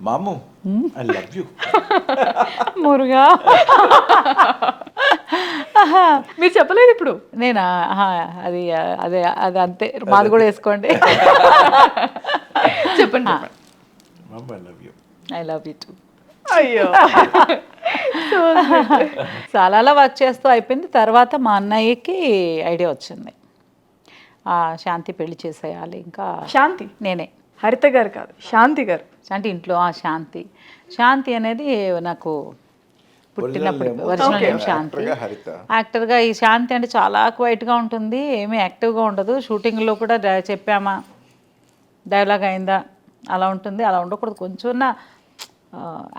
మాము I love you. Muruga మీరు చెప్పలేదు ఇప్పుడు. నేనా అది అదే అది అంతే, మాది కూడా వేసుకోండి. చెప్పండి. మాము I love you. I love you two. అయ్యో. సో అలా వర్క్ చేస్తూ అయిపోయింది. తర్వాత మా అన్నయ్యకి ఐడియా వచ్చింది, శాంతి పెళ్లి చేసేయాలి. ఇంకా శాంతి నేనే, హరిత గారు కాదు, శాంతి గారు. శాంతి ఇంట్లో శాంతి అనేది నాకు పుట్టినప్పుడు Original ఒరిజినల్ Okay. నేమ్ శాంతి. Actor గా హరిత. యాక్టర్గా ఈ శాంతి అంటే చాలా క్వైట్గా ఉంటుంది, ఏమీ యాక్టివ్గా ఉండదు. షూటింగ్లో కూడా చెప్పామా, డైలాగ్ అయిందా, అలా ఉంటుంది. అలా ఉండకూడదు, కొంచెం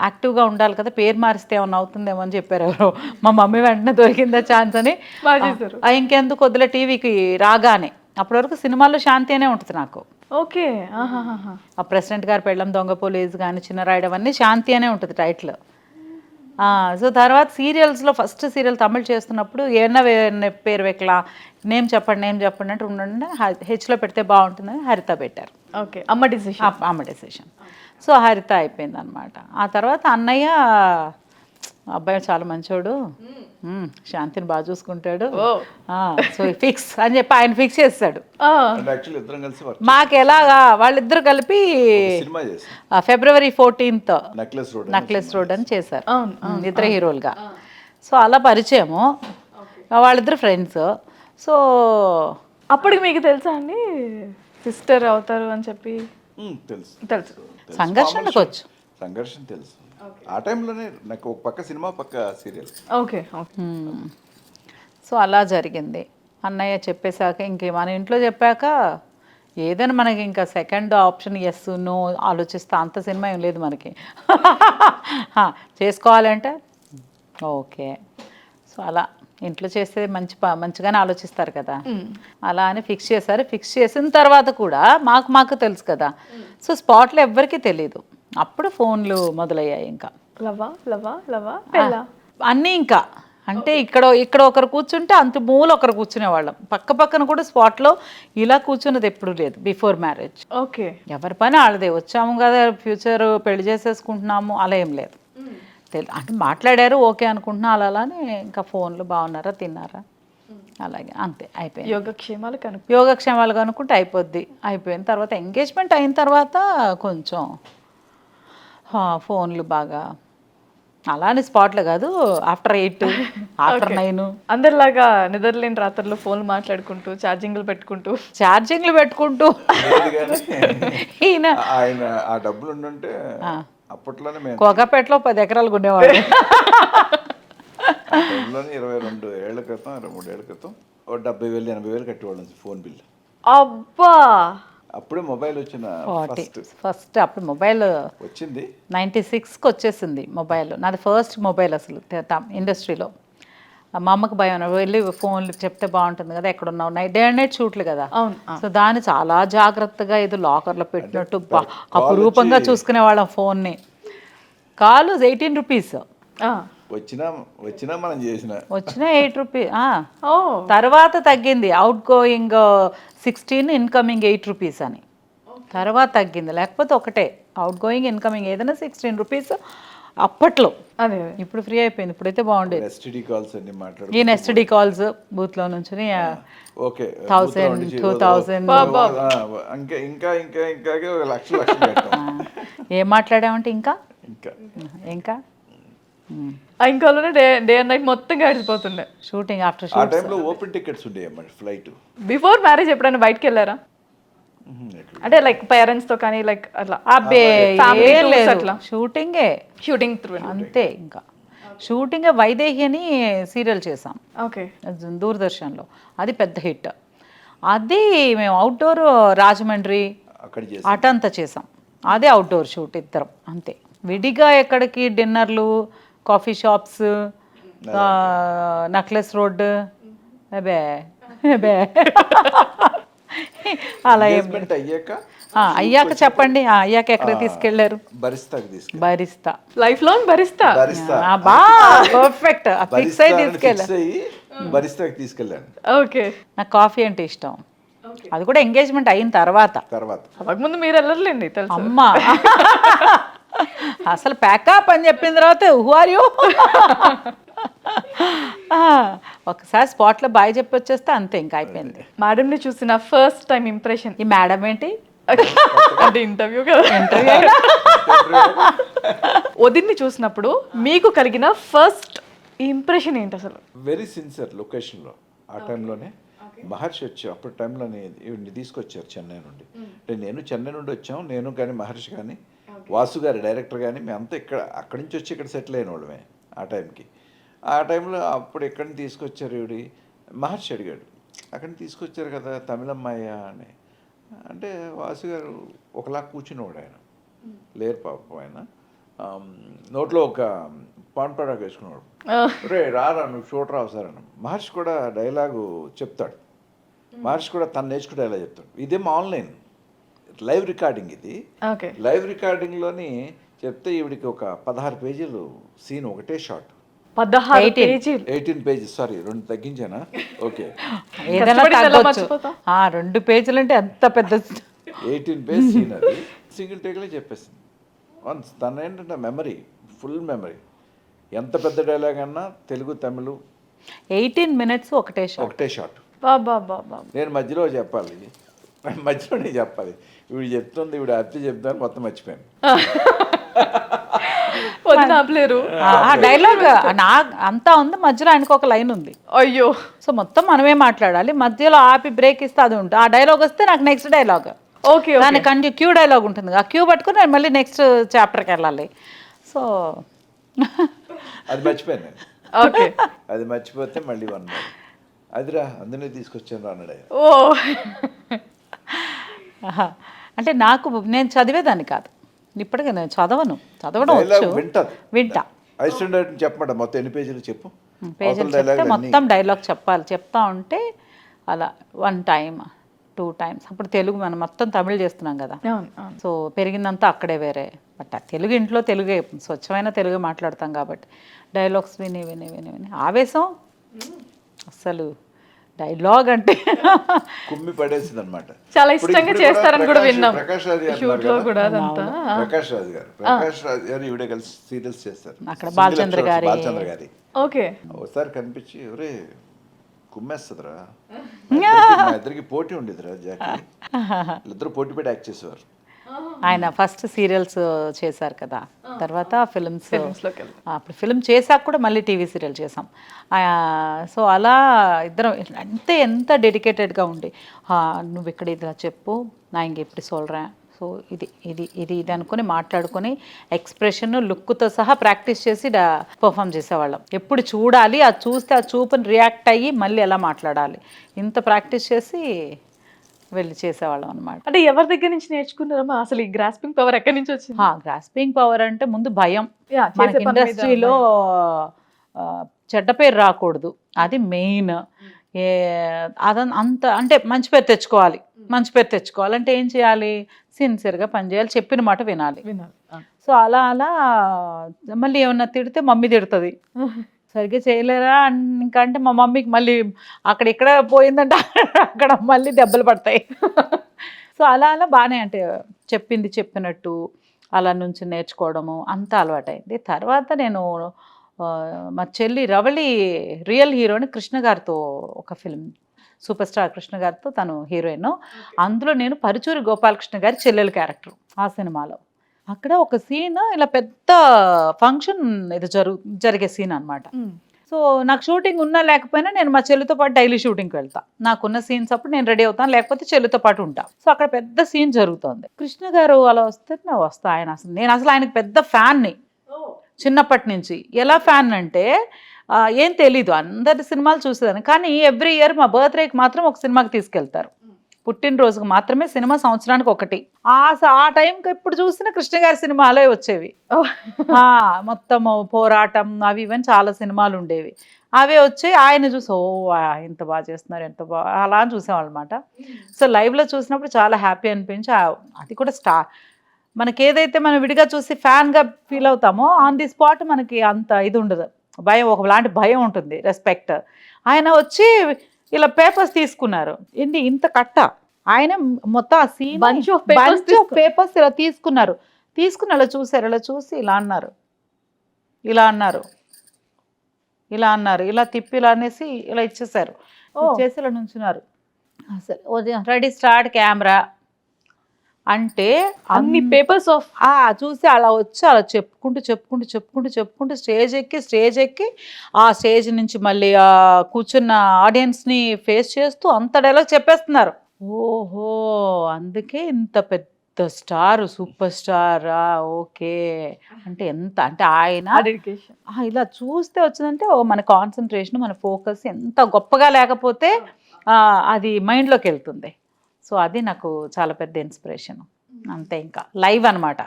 యాక్టివ్గా ఉండాలి కదా, పేరు మారిస్తే ఏమన్నా అవుతుందేమో అని చెప్పారు ఎవరో. మా మమ్మీ వెంటనే దొరికిందా ఛాన్స్ అని. బాగా చేశారు. ఇంకెందుకు వద్దులే, టీవీకి రాగానే. అప్పటి వరకు సినిమాల్లో శాంతి అనే ఉంటుంది నాకు. ఓకే. ఆ ప్రెసిడెంట్ గారు పెళ్ళం, దొంగ పోలీస్ కానీ, చిన్న రాయుడు, అవన్నీ శాంతి అనే ఉంటుంది టైటిల్. సో తర్వాత సీరియల్స్లో ఫస్ట్ సీరియల్ తమిళ్ చేస్తున్నప్పుడు ఏమన్నా పేరు వెక్కలా, నేమ్ చెప్పండి అంటే ఉండండి, హెచ్లో పెడితే బాగుంటుందని హరిత పెట్టారు. ఓకే. అమ్మ డిసిషన్. అమ్మ డెసిషన్. సో హరిత అయిపోయింది అనమాట. ఆ తర్వాత అన్నయ్య, అబ్బాయి చాలా మంచోడు, శాంతిని బాగా చూసుకుంటాడు, సో ఫిక్స్ అని చెప్పి ఆయన ఫిక్స్ చేస్తాడు. అంటే యాక్చువల్లీ ఇద్దరం కలిసి వర్క్ మాకు ఎలాగా వాళ్ళిద్దరు కలిపి సినిమా చేసాం. ఫిబ్రవరి 14th నెక్లెస్ రోడ్ అని చేశారు, అవును, ఇద్దరు హీరోలుగా. సో అలా పరిచయము, వాళ్ళిద్దరు ఫ్రెండ్స్. సో అప్పటికి మీకు తెలుసా అండి సిస్టర్ అవుతారు అని చెప్పి? తెలుసు. తెలుసు. సంఘర్షణకు వచ్చు. సంఘర్షణ తెలుసు. ఆ టైంలోనే నాకు ఒక పక్క సినిమా, పక్క సీరియల్. ఓకే. సో అలా జరిగింది. అన్నయ్య చెప్పేశాక ఇంక మన ఇంట్లో చెప్పాక ఏదైనా మనకి ఇంకా సెకండ్ ఆప్షన్ ఎస్ నో ఆలోచిస్తా అంత సినిమా ఏం లేదు మనకి. చేసుకోవాలంటే ఓకే. సో అలా ఇంట్లో చేస్తే మంచిగానే ఆలోచిస్తారు కదా, అలా అని ఫిక్స్ చేశారు. ఫిక్స్ చేసిన తర్వాత కూడా మాకు తెలుసు కదా, సో స్పాట్లో ఎవ్వరికీ తెలీదు. అప్పుడు ఫోన్లు మొదలయ్యాయి. ఇంకా లవా పెళ్ళా అన్నీ ఇంకా అంటే ఇక్కడ ఒకరు కూర్చుంటే అంత మూల ఒకరు కూర్చునేవాళ్ళం. పక్కన కూడా స్పాట్లో ఇలా కూర్చున్నది ఎప్పుడు లేదు బిఫోర్ మ్యారేజ్. ఓకే. ఎవరి పని వాళ్ళదే, వచ్చాము కదా ఫ్యూచర్ పెళ్లి చేసేసుకుంటున్నాము అలా ఏం లేదు. అంటే మాట్లాడారు ఓకే అనుకుంటున్నా, అలానే ఇంకా ఫోన్లు బాగున్నారా, తిన్నారా, అలాగే అంతే అయిపోయింది. యోగక్షేమాలు కనుక్కుంటే అయిపోయిన తర్వాత ఎంగేజ్మెంట్ అయిన తర్వాత కొంచెం ఫోన్లు బాగా అలానే స్పాట్లో కాదు, ఆఫ్టర్ 8 ఆఫ్టర్ 9 అందరిలాగా నిద్రలేని రాత్రుల్లో ఫోన్లు మాట్లాడుకుంటూ ఛార్జింగ్లు పెట్టుకుంటూ ఈయన ఆయన ఆ డబ్బులు ఉండుంటే అప్పట్లోనే మేము కోకాపేటలో 10 ఎకరాలు కొనేవాడు. 22 ఏళ్ల క్రితం 23 ఏళ్ల క్రితం 70,000 80,000 కట్టేవాళ్ళం ఫోన్ బిల్. అబ్బా. అప్పుడే మొబైల్ వచ్చిన ఫస్ట్ అప్పుడు మొబైల్ వచ్చింది 96కి వచ్చేసింది మొబైల్. నాది ఫస్ట్ మొబైల్ అసలు ఇండస్ట్రీలో. మా అమ్మకి భయం, వెళ్ళి ఫోన్లు చెప్తే బాగుంటుంది కదా, ఎక్కడ ఉన్నావు, డే అండ్ నైట్ షూట్లు కదా. సో దాన్ని చాలా జాగ్రత్తగా ఏదో లాకర్లో పెట్టినట్టు అపురూపంగా చూసుకునే వాళ్ళం ఫోన్ని. కాల్ 18 రూపీస్ వచ్చినా మనం చేసిన 8 రూపీస్. తర్వాత తగ్గింది, అవుట్ గోయింగ్ 16, ఇన్కమింగ్ 8 రూపీస్ అని. తర్వాత తగ్గింది, లేకపోతే ఒకటే అవుట్ గోయింగ్ ఇన్కమింగ్ ఏదైనా 16 రూపీస్ అప్పట్లో. అదే ఇప్పుడు ఫ్రీ అయిపోయింది, ఇప్పుడైతే బాగుండేది. ఎస్టీడీ కాల్స్ అన్ని మాట్లాడు, ఈయన ఎస్టీడీ కాల్స్ బూత్లో నుంచి 1000 2000 ఇంకా లక్షలు ఏం మాట్లాడామంటే ఇంకా ఇంకాలోనే డే అండ్ నైట్ మొత్తం గడిచిపోతుండే షూటింగ్. ఆఫ్టర్ ఆ టైంలో ఓపెన్ టికెట్స్ ఉండేవి ఫ్లైట్. బిఫోర్ మ్యారేజ్ ఎప్పుడైనా బయటకు వెళ్ళారా? అంటే లైక్ పేరెంట్స్ తో కానీ లైక్ అట్లా? అట్లా షూటింగ్ అంతే. ఇంకా షూటింగ్ వైదేహి అని సీరియల్ చేసాం, ఓకే, దూరదర్శన్లో. అది పెద్ద హిట్. అది మేము అవుట్డోర్ రాజమండ్రి అటంతా చేసాం. అదే అవుట్డోర్ షూట్ ఇద్దరం అంతే. విడిగా ఎక్కడికి డిన్నర్లు, కాఫీ షాప్స్, నెక్లెస్ రోడ్ అబే అలా అయ్యాక చెప్పండి. అయ్యాక ఎక్కడికి తీసుకెళ్లారు? బరిస్తా. Life long బరిస్తా. పర్ఫెక్ట్. ఫిక్స్ అయి తీసుకెళ్ళాను. ఓకే. నాకు కాఫీ అంటే ఇష్టం. అది కూడా ఎంగేజ్మెంట్ అయిన తర్వాత. ముందు మీరు వెళ్ళర్లేండి తెలుసు. అమ్మా అసలు ప్యాకప్ అని చెప్పిన తర్వాత హూ ఆర్ యూ ఒకసారి స్పాట్లో బాయ్ చెప్పి వచ్చేస్తే అంతే ఇంకా అయిపోయింది. మేడంని చూసిన ఫస్ట్ టైం ఇంప్రెషన్ ఈ మేడం ఏంటి అంటే ఇంటర్వ్యూ కదా, ఇంటర్వ్యూ అయినా వదిన్ని చూసినప్పుడు మీకు కలిగిన ఫస్ట్ ఇంప్రెషన్ ఏంటి అసలు? వెరీ సిన్సియర్ లొకేషన్లో ఆ టైంలోనే మహర్షి వచ్చావు అప్పుడు టైంలోనే ఈవిడ్ని తీసుకొచ్చారు చెన్నై నుండి. అంటే నేను చెన్నై నుండి వచ్చాం, నేను కానీ మహర్షి కానీ వాసు గారి డైరెక్టర్ కానీ మేమంతా ఇక్కడ అక్కడి నుంచి వచ్చి ఇక్కడ సెటిల్ అయిన వాళ్ళమే ఆ టైంకి. ఆ టైంలో అప్పుడు ఎక్కడిని తీసుకొచ్చారు ఈవిడి మహర్షి అడిగాడు, అక్కడిని తీసుకొచ్చారు కదా తమిళమ్మాయ అని. అంటే వాసు గారు ఒకలా కూర్చునేవాడు, ఆయన లేరు పాపం, ఆయన నోట్లో ఒక పాన్ పరాకు వేసుకున్నాడు. రే రారా నువ్వు షూట్ రావు సార్ అని. మహర్షి కూడా డైలాగు చెప్తాడు, మహర్షి కూడా తను నేర్చుకునే డైలాగ్ చెప్తాడు. ఇదేమో ఆన్లైన్ లైవ్ రికార్డింగ్, ఇది ఓకే లైవ్ రికార్డింగ్లోని చెప్తే ఈవిడికి ఒక 16 పేజీలు సీన్ ఒకటే షాట్. 16 పేజీలు 18 పేజెస్, సారీ 2 తగ్గించానా? ఓకే ఏదైనా కష్టపడింది ఎలా తగ్గొచ్చు. మర్చిపోతాం? 2 పేజీలు అంటే అంత పెద్ద 18 పేజ్ సీన్ అది సింగిల్ టేక్లో చెప్పేసింది. వన్స్ తన ఏంటంటే మెమరీ, ఫుల్ మెమరీ. ఎంత పెద్ద డైలాగ్ అన్నా తెలుగు తమిళ్ 18 minutes ఒకటే షాట్. ఒకటే షాట్. బాబా నేను మధ్యలో చెప్పాలి, మధ్యలో నేను చెప్పాలి, వీడు చెప్తుంది వీడు అర్థం చెప్తాను మొత్తం మర్చిపోయాను. వదిన ఆపలేరు. డైలాగ్ నా అంతా ఉంది, మధ్యలో ఆయనకు ఒక లైన్ ఉంది. అయ్యో సో మొత్తం మనమే మాట్లాడాలి, మధ్యలో ఆపి బ్రేక్ ఇస్తే అది ఉంటుంది. ఆ డైలాగ్ వస్తే నాకు నెక్స్ట్ డైలాగ్, ఓకే దాని క్యూ డైలాగ్ ఉంటుంది. ఆ క్యూ పట్టుకుని నేను మళ్ళీ నెక్స్ట్ చాప్టర్కి వెళ్ళాలి. సో అది మర్చిపోయాను నేను. ఓకే అది మర్చిపోతే మళ్ళీ 1 month అదిరా అందునే తీసుకొచ్చాను రా అన్నాడు ఆయన. ఓ అంటే నాకు నేను చదివేదాన్ని కాదు, ఇప్పటికీ నేను చదవడం డైలాగ్ వచ్చు, వింటా. అసిస్టెంట్ డైరెక్టర్ చెప్పమాట మొత్తం ఎన్ని పేజీలు చెప్పు, పేజీలు చెప్తే మొత్తం డైలాగ్ చెప్పాలి. చెప్తా ఉంటే అలా 1 time 2 times. అప్పుడు తెలుగు మనం మొత్తం తమిళ్ చేస్తున్నాం కదా, సో పెరిగిందంతా అక్కడే వేరే. బట్ ఆ తెలుగు ఇంట్లో తెలుగే, స్వచ్ఛమైన తెలుగు మాట్లాడతాం కాబట్టి డైలాగ్స్ విని విని విని విని ఆవేశం. అసలు డైలాగ్ అంటే కుమ్మి పడేసింది అనమాట. చాలా ఇష్టంగా చేస్తారని కూడా విన్నాం ప్రకాష్ రాజ్ షూట్ లో కూడా అదంతా. ప్రకాష్ రాజ్ గారు ఈవిడే కలిసి సీరియల్స్ చేస్తారు అక్కడ బాలచంద్ర గారి. ఓకే ఒకసారి కనిపించి ఒరే కుమ్మేస్తుందిరా, మా ఇద్దరికి పోటీ ఉండేదిరా జాకీ, ఇద్దరు పోటీ పెట్టి యాక్ట్ చేసేవారు. ఆయన ఫస్ట్ సీరియల్స్ చేశారు కదా, తర్వాత ఫిల్మ్స్. లోకి వెళ్దాం. అప్పుడు ఫిల్మ్ చేశాక కూడా మళ్ళీ టీవీ సీరియల్ చేసాం. సో అలా ఇద్దరం అంటే ఎంత డెడికేటెడ్గా ఉండి, నువ్వు ఇక్కడ ఇది చెప్పు, నా ఇంక ఇప్పుడు సోల్రా, సో ఇది ఇది ఇది ఇది అనుకుని మాట్లాడుకొని ఎక్స్ప్రెషన్ లుక్తో సహా ప్రాక్టీస్ చేసి పర్ఫామ్ చేసేవాళ్ళం. ఎప్పుడు చూడాలి, అది చూస్తే ఆ చూపుని రియాక్ట్ అయ్యి మళ్ళీ ఎలా మాట్లాడాలి, ఇంత ప్రాక్టీస్ చేసి వెళ్ళి చేసేవాళ్ళం అనమాట. అంటే ఎవరి దగ్గర నుంచి నేర్చుకున్నారమ్మా అసలు ఈ గ్రాస్పింగ్ పవర్ ఎక్కడి నుంచి వచ్చింది? గ్రాస్పింగ్ పవర్ అంటే ముందు భయం, Yeah, మనకి చేసే పని మీద ఇండస్ట్రీలో చెడ్డ పేరు రాకూడదు, అది మెయిన్. అంత అంటే మంచి పేరు తెచ్చుకోవాలి. మంచి పేరు తెచ్చుకోవాలంటే ఏం చేయాలి, సిన్సియర్గా పనిచేయాలి, చెప్పిన మాట వినాలి. సో అలా అలా మళ్ళీ ఏమన్నా తిడితే మమ్మీ తిడుతుంది, సరిగ్గా చేయలేరా ఇంకా అంటే మా మమ్మీకి మళ్ళీ అక్కడ ఇక్కడ పోయిందంటే అక్కడ మళ్ళీ దెబ్బలు పడతాయి. సో అలా అలా బాగానే అంటే చెప్పింది చెప్పినట్టు అలా నుంచి నేర్చుకోవడము అంతా అలవాటైంది. తర్వాత నేను మా చెల్లి రవళి రియల్ హీరోని కృష్ణ గారితో ఒక ఫిల్మ్, సూపర్ స్టార్ కృష్ణ గారితో తను హీరోయిన్. అందులో నేను పరుచూరి గోపాలకృష్ణ గారి చెల్లెలు క్యారెక్టర్ ఆ సినిమాలో. అక్కడ ఒక సీన్ ఇలా పెద్ద ఫంక్షన్ ఇది జరిగే సీన్ అనమాట. సో నాకు షూటింగ్ ఉన్నా లేకపోయినా నేను మా చెల్లితో పాటు డైలీ షూటింగ్కి వెళ్తా. నాకున్న సీన్స్ అప్పుడు నేను రెడీ అవుతాను, లేకపోతే చెల్లితో పాటు ఉంటా. సో అక్కడ పెద్ద సీన్ జరుగుతుంది, కృష్ణ గారు అలా వస్తే నేను వస్తా. నేను అసలు ఆయనకు పెద్ద ఫ్యాన్ని చిన్నప్పటి నుంచి. ఎలా ఫ్యాన్ అంటే ఏం తెలీదు, అందరి సినిమాలు చూసేదాన్ని. కానీ ఎవ్రీ ఇయర్ మా బర్త్డేకి మాత్రం ఒక సినిమాకి తీసుకెళ్తారు, పుట్టినరోజుకు మాత్రమే సినిమా, సంవత్సరానికి ఒకటి. ఆ టైంకి ఎప్పుడు చూసినా కృష్ణ గారి సినిమాలే వచ్చేవి. మొత్తము పోరాటం అవి ఇవన్నీ చాలా సినిమాలు ఉండేవి, అవే వచ్చి ఆయన చూసి ఎంత బాగా చేస్తున్నారు, ఎంత బాగా అలా అని చూసేవాళ్ళు అనమాట. సో లైవ్లో చూసినప్పుడు చాలా హ్యాపీ అనిపించి, అది కూడా మనకి ఏదైతే మనం విడిగా చూసి ఫ్యాన్గా ఫీల్ అవుతామో ఆన్ ది స్పాట్ మనకి అంత ఇది ఉండదు, భయం, ఒకలాంటి భయం ఉంటుంది, రెస్పెక్ట్. ఆయన వచ్చి ఇలా పేపర్స్ తీసుకున్నారు, ఇంత కట్ట ఆయన మొత్తం ఆ సీన్ బంచ్ ఆఫ్ పేపర్స్ ఇలా తీసుకున్నారు. తీసుకుని అలా చూశారు, ఇలా చూసి ఇలా అన్నారు, ఇలా అన్నారు, ఇలా అన్నారు, ఇలా తిప్పి ఇలా అనేసి ఇలా ఇచ్చేసారు. ఇచ్చేసి ఇలా నుంచున్నారు. అసలు రెడీ స్టార్ట్ కెమెరా అంటే అన్ని పేపర్స్ ఆఫ్ చూసి అలా వచ్చి అలా చెప్పుకుంటూ స్టేజ్ ఎక్కి ఆ స్టేజ్ నుంచి మళ్ళీ ఆ కూర్చున్న ఆడియన్స్ని ఫేస్ చేస్తూ అంత డైలాగ్ చెప్పేస్తున్నారు. ఓహో, అందుకే ఇంత పెద్ద స్టార్, సూపర్ స్టారా, ఓకే అంటే ఎంత అంటే ఆయన డెడికేషన్. ఇలా చూస్తే వచ్చిందంటే మన కాన్సన్ట్రేషన్, మన ఫోకస్ ఎంత గొప్పగా లేకపోతే అది మైండ్లోకి వెళ్తుంది. సో అది నాకు చాలా పెద్ద ఇన్స్పిరేషన్. అంతే, ఇంకా లైవ్ అనమాట.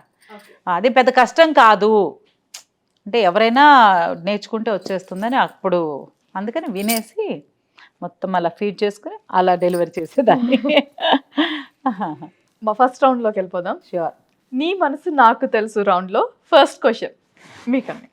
అది పెద్ద కష్టం కాదు అంటే ఎవరైనా నేర్చుకుంటే వచ్చేస్తుందని అప్పుడు అందుకని వినేసి మొత్తం అలా ఫీడ్ చేసుకుని అలా డెలివరీ చేసేదాన్ని. మా ఫస్ట్ రౌండ్లోకి వెళ్ళిపోదాం. ష్యూర్. నీ మనసు నాకు తెలుసు రౌండ్లో ఫస్ట్ క్వశ్చన్ మీకన్నా